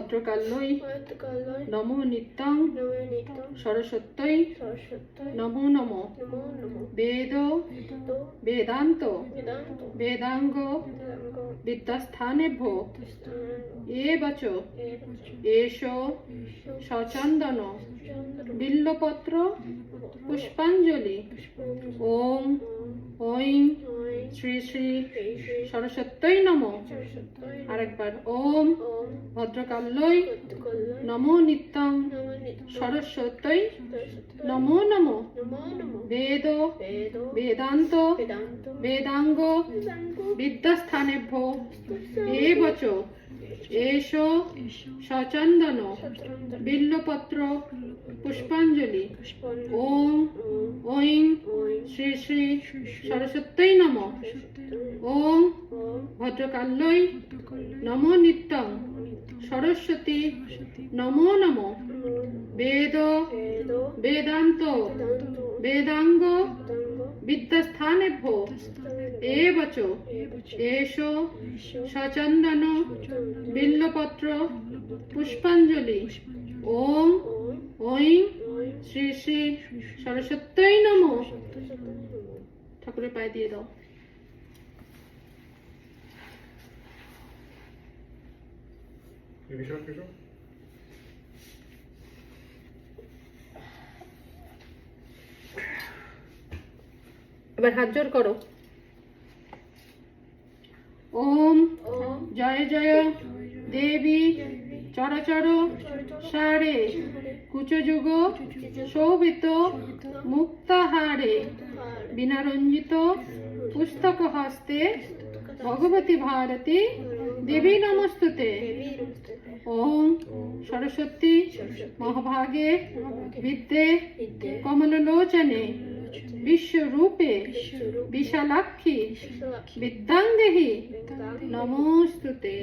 ভদ্রকাল্যই নমো নিত্যং সরস্বত্যই নমো নমো বেদ বেদান্ত বেদাঙ্গ বিদ্যাস্থানেভ্যো এবচ এষ সচন্দন বিল্লপত্র পুষ্পাঞ্জলি ওম ঐং শ্রী শ্রী সরস্বত্যই নমঃ। আরেকবার ওম ভদ্রকাল্যই নমো নিত্যং সরস্বত্যই নমো নমঃ বেদ বেদান্ত বেদাঙ্গ বিদ্যাস্থানেভ্যো এবচ এষ সচন্দন বিল্লপত্র পুষ্পাঞ্জলি ওম ঐং শ্রী শ্রী সরস্বত্যই নমঃ। ওম ভদ্রকাল্যই নমো নিত্যং সরস্বতী নমো নমঃ বেদ বেদান্ত বেদাঙ্গ বিদ্যাস্থানেভ্যো এবচ এষ সচন্দন বিল্লপত্র পুষ্পাঞ্জলি ওম ঐং শ্রী শ্রী সরস্বত্যই নমঃ। ঠাকুরের পায়ে দিয়ে দাও। এবার হাত জোড় করো। ওম জয় জয় দেবী চরাচর সারে কুচযুগ শোভিত মুক্তাহারে বিনারঞ্জিত পুস্তক হস্তে ভগবতী ভারতী দেবী নমস্তুতে। ওম সরস্বতী মহাভাগে বিদ্যে কমললোচনে বিশ্বরূপে বিশালাক্ষী বিদ্যাঙ্গেহি নমস্তুতে।